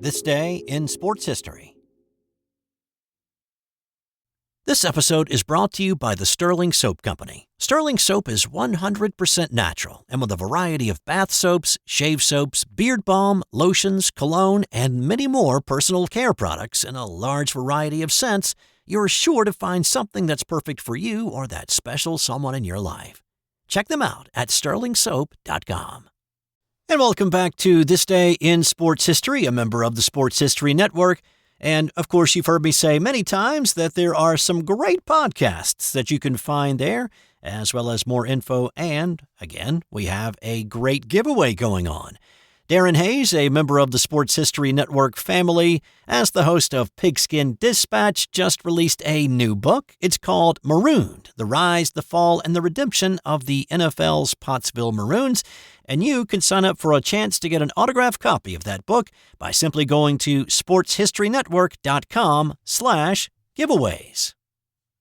This Day in Sports History. This episode is brought to you by the Sterling Soap Company. Sterling Soap is 100% natural and with a variety of bath soaps, shave soaps, beard balm, lotions, cologne, and many more personal care products in a large variety of scents, you're sure to find something that's perfect for you or that special someone in your life. Check them out at sterlingsoap.com. And welcome back to This Day in Sports History, a member of the Sports History Network. And, of course, you've heard me say many times that there are some great podcasts that you can find there, as well as more info. And, again, we have a great giveaway going on. Darren Hayes, a member of the Sports History Network family, as the host of Pigskin Dispatch, just released a new book. It's called Marooned, The Rise, the Fall, and the Redemption of the NFL's Pottsville Maroons. And you can sign up for a chance to get an autographed copy of that book by simply going to sportshistorynetwork.com/giveaways.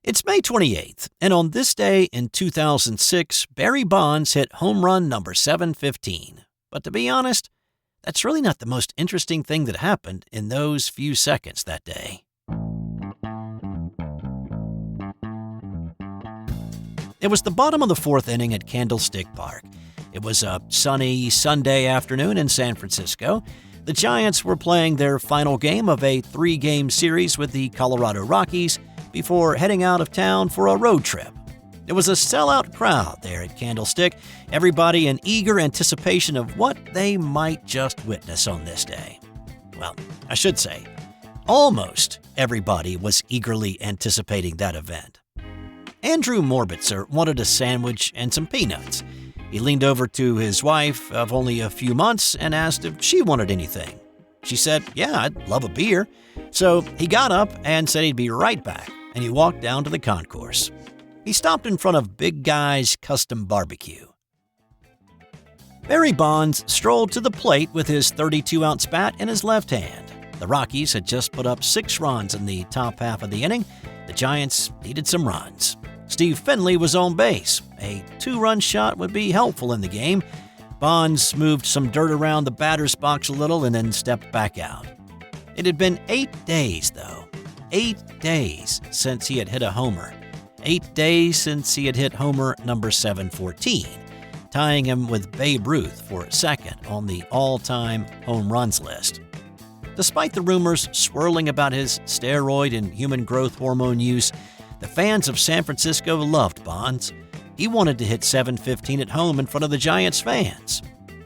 It's May 28th, and on this day in 2006, Barry Bonds hit home run number 715. But to be honest, that's really not the most interesting thing that happened in those few seconds that day. It was the bottom of the fourth inning at Candlestick Park. It was a sunny Sunday afternoon in San Francisco. The Giants were playing their final game of a 3-game series with the Colorado Rockies before heading out of town for a road trip. It was a sellout crowd there at Candlestick, everybody in eager anticipation of what they might just witness on this day. Well, I should say, almost everybody was eagerly anticipating that event. Andrew Morbitzer wanted a sandwich and some peanuts. He leaned over to his wife of only a few months and asked if she wanted anything. She said, "Yeah, I'd love a beer." So he got up and said he'd be right back, and he walked down to the concourse. He stopped in front of Big Guy's Custom Barbecue. Barry Bonds strolled to the plate with his 32-ounce bat in his left hand. The Rockies had just put up 6 runs in the top half of the inning. The Giants needed some runs. Steve Finley was on base. A 2-run shot would be helpful in the game. Bonds moved some dirt around the batter's box a little and then stepped back out. It had been 8 days, though. 8 days since he had hit a homer. 8 days since he had hit homer number 714, tying him with Babe Ruth for second on the all-time home runs list. Despite the rumors swirling about his steroid and human growth hormone use, the fans of San Francisco loved Bonds. He wanted to hit 715 at home in front of the Giants fans.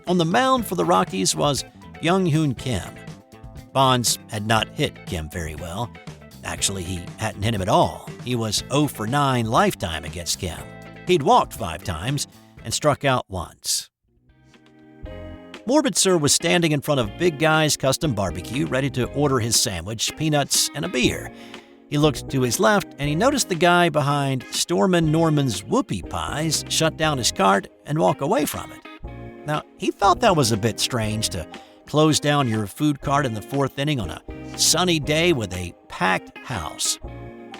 On the mound for the Rockies was Young-Hoon Kim. Bonds had not hit Kim very well. Actually, he hadn't hit him at all. He was 0 for 9 lifetime against Kim. He'd walked 5 times and struck out once. Morbitzer was standing in front of Big Guy's Custom Barbecue, ready to order his sandwich, peanuts, and a beer. He looked to his left, and he noticed the guy behind Stormin' Norman's Whoopie Pies shut down his cart and walk away from it. Now, he felt that was a bit strange to close down your food cart in the 4th inning on a sunny day with a packed house.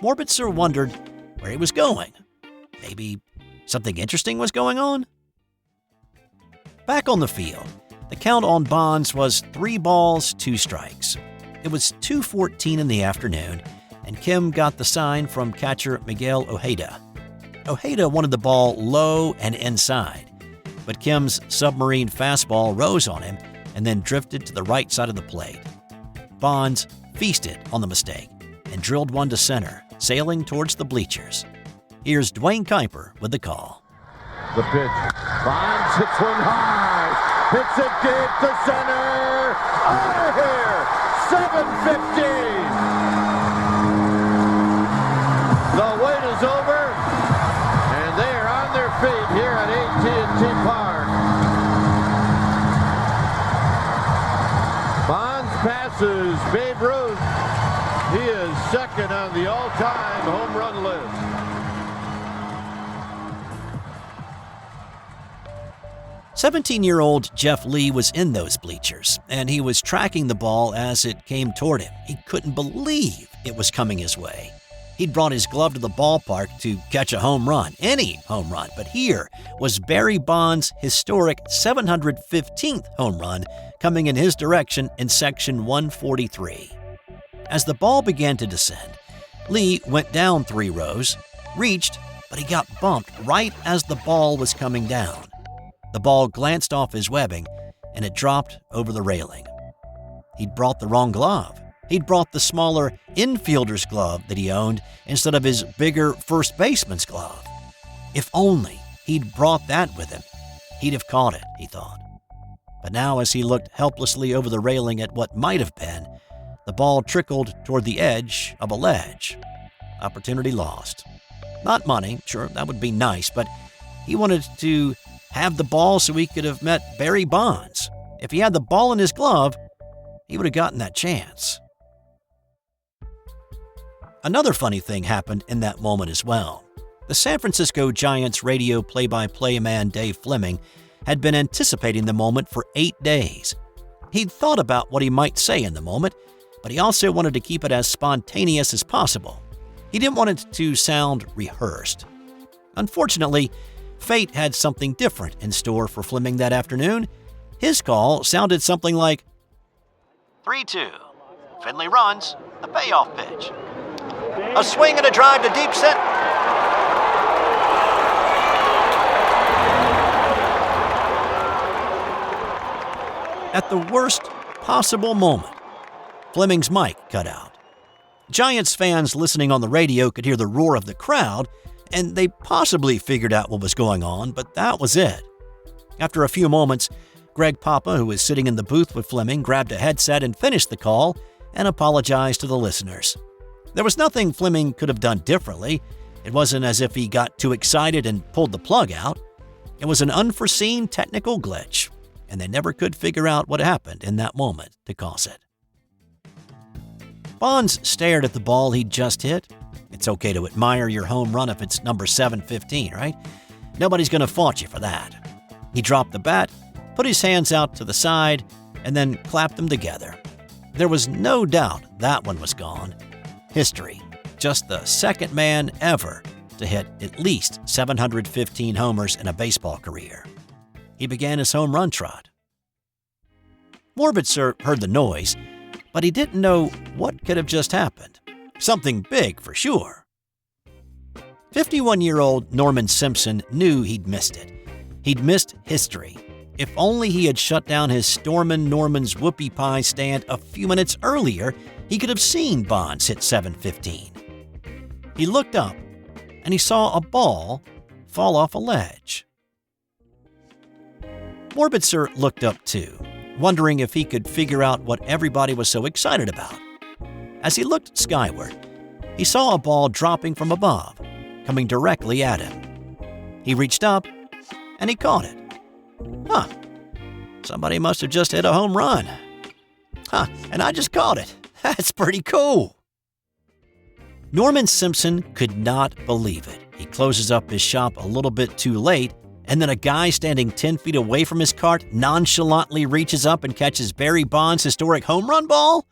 Morbitzer wondered where he was going. Maybe something interesting was going on? Back on the field, the count on Bonds was 3 balls, 2 strikes. It was 2:14 in the afternoon, and Kim got the sign from catcher Miguel Ojeda. Ojeda wanted the ball low and inside, but Kim's submarine fastball rose on him and then drifted to the right side of the plate. Bonds feasted on the mistake and drilled one to center, sailing towards the bleachers. Here's Dwayne Kuiper with the call. The pitch. Bonds hits one high. Hits it deep to center. Out of here. 7:15. The wait is over, and they are on their feet here at AT&T Park. Bonds passes Babe Ruth. He is second on the all-time home run list. "17-year-old Jeff Lee was in those bleachers, and he was tracking the ball as it came toward him. He couldn't believe it was coming his way. He'd brought his glove to the ballpark to catch a home run, any home run, but here was Barry Bonds' historic 715th home run coming in his direction in section 143. As the ball began to descend, Lee went down 3 rows, reached, but he got bumped right as the ball was coming down. The ball glanced off his webbing, and it dropped over the railing. He'd brought the wrong glove. He'd brought the smaller infielder's glove that he owned instead of his bigger first baseman's glove. If only he'd brought that with him, he'd have caught it, he thought. But now, as he looked helplessly over the railing at what might have been, the ball trickled toward the edge of a ledge. Opportunity lost. Not money, sure, that would be nice, but he wanted to have the ball so he could have met Barry Bonds. If he had the ball in his glove, he would have gotten that chance. Another funny thing happened in that moment as well. The San Francisco Giants radio play-by-play man Dave Fleming had been anticipating the moment for 8 days. He'd thought about what he might say in the moment, but he also wanted to keep it as spontaneous as possible. He didn't want it to sound rehearsed. Unfortunately, fate had something different in store for Fleming that afternoon. His call sounded something like, 3-2. Finley runs, a payoff pitch. A swing and a drive to deep center. At the worst possible moment, Fleming's mic cut out. Giants fans listening on the radio could hear the roar of the crowd, and they possibly figured out what was going on, but that was it. After a few moments, Greg Papa, who was sitting in the booth with Fleming, grabbed a headset and finished the call and apologized to the listeners. There was nothing Fleming could have done differently. It wasn't as if he got too excited and pulled the plug out. It was an unforeseen technical glitch, and they never could figure out what happened in that moment to cause it. Bonds stared at the ball he'd just hit. It's okay to admire your home run if it's number 715, right? Nobody's going to fault you for that. He dropped the bat, put his hands out to the side, and then clapped them together. There was no doubt that one was gone. History. Just the second man ever to hit at least 715 homers in a baseball career. He began his home run trot. Morbitzer heard the noise, but he didn't know what could have just happened. Something big for sure. 51-year-old Norman Simpson knew he'd missed it. He'd missed history. If only he had shut down his Stormin' Norman's Whoopie Pies stand a few minutes earlier, he could have seen Bonds hit 715. He looked up, and he saw a ball fall off a ledge. Morbitzer looked up too, wondering if he could figure out what everybody was so excited about. As he looked skyward, he saw a ball dropping from above, coming directly at him. He reached up, and he caught it. Huh. Somebody must have just hit a home run. And I just caught it. That's pretty cool. Norman Simpson could not believe it. He closes up his shop a little bit too late, and then a guy standing 10 feet away from his cart nonchalantly reaches up and catches Barry Bonds' historic home run ball?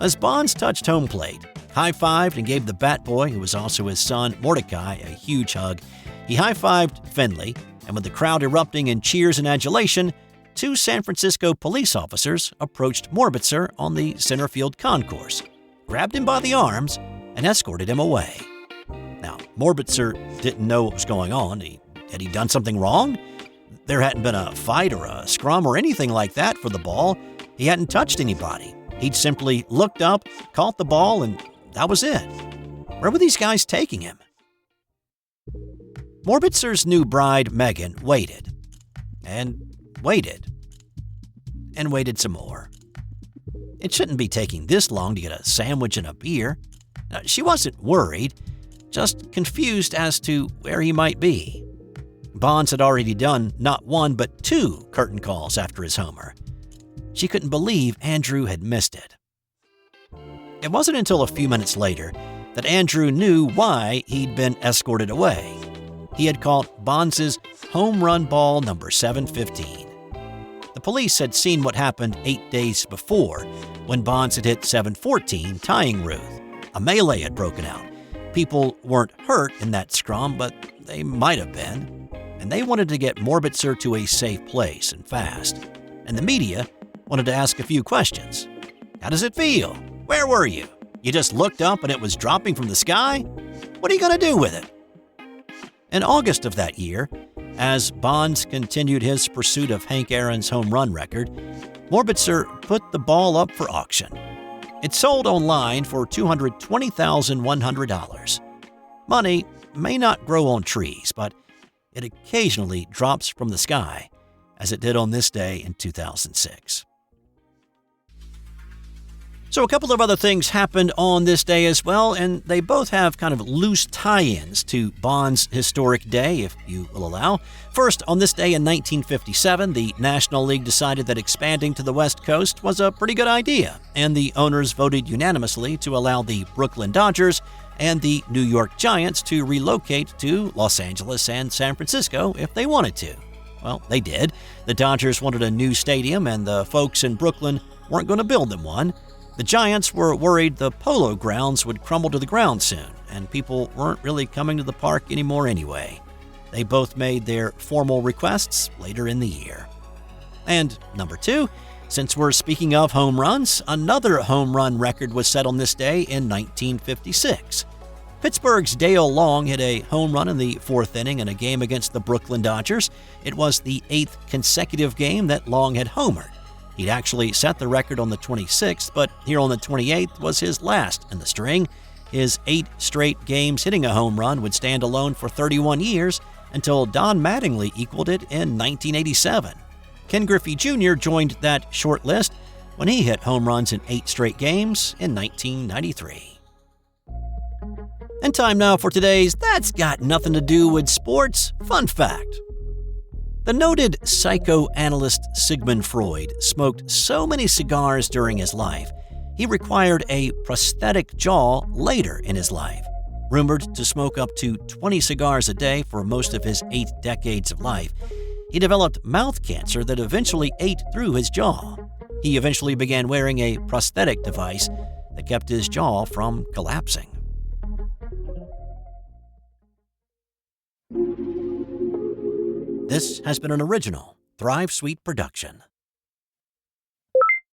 As Bonds touched home plate, high-fived and gave the bat boy, who was also his son, Mordecai, a huge hug, he high-fived Finley, and with the crowd erupting in cheers and adulation, 2 San Francisco police officers approached Morbitzer on the center field concourse, grabbed him by the arms, and escorted him away. Now, Morbitzer didn't know what was going on. Had he done something wrong? There hadn't been a fight or a scrum or anything like that for the ball. He hadn't touched anybody. He'd simply looked up, caught the ball, and that was it. Where were these guys taking him? Morbitzer's new bride, Megan, waited. And waited. And waited some more. It shouldn't be taking this long to get a sandwich and a beer. She wasn't worried, just confused as to where he might be. Bonds had already done not 1 but 2 curtain calls after his homer. She couldn't believe Andrew had missed it. It wasn't until a few minutes later that Andrew knew why he'd been escorted away. He had caught Bonds' home run ball number 715. The police had seen what happened 8 days before when Bonds had hit 714, tying Ruth. A melee had broken out. People weren't hurt in that scrum, but they might have been. And they wanted to get Morbitzer to a safe place and fast. And the media wanted to ask a few questions. How does it feel? Where were you? You just looked up and it was dropping from the sky? What are you going to do with it? In August of that year, as Bonds continued his pursuit of Hank Aaron's home run record, Morbitzer put the ball up for auction. It sold online for $220,100. Money may not grow on trees, but it occasionally drops from the sky, as it did on this day in 2006. So a couple of other things happened on this day as well, and they both have kind of loose tie-ins to Bond's historic day, if you will allow. First, on this day in 1957, the National League decided that expanding to the West Coast was a pretty good idea, and the owners voted unanimously to allow the Brooklyn Dodgers and the New York Giants to relocate to Los Angeles and San Francisco if they wanted to. Well, they did. The Dodgers wanted a new stadium, and the folks in Brooklyn weren't going to build them one. The Giants were worried the Polo Grounds would crumble to the ground soon, and people weren't really coming to the park anymore anyway. They both made their formal requests later in the year. And number 2, since we're speaking of home runs, another home run record was set on this day in 1956. Pittsburgh's Dale Long hit a home run in the 4th inning in a game against the Brooklyn Dodgers. It was the 8th consecutive game that Long had homered. He'd actually set the record on the 26th, but here on the 28th was his last in the string. His 8 straight games hitting a home run would stand alone for 31 years until Don Mattingly equaled it in 1987. Ken Griffey Jr. joined that short list when he hit home runs in 8 straight games in 1993. And time now for today's That's Got Nothing to Do with Sports Fun Fact. The noted psychoanalyst Sigmund Freud smoked so many cigars during his life, he required a prosthetic jaw later in his life. Rumored to smoke up to 20 cigars a day for most of his 8 decades of life, he developed mouth cancer that eventually ate through his jaw. He eventually began wearing a prosthetic device that kept his jaw from collapsing. This has been an original Thrive Suite production.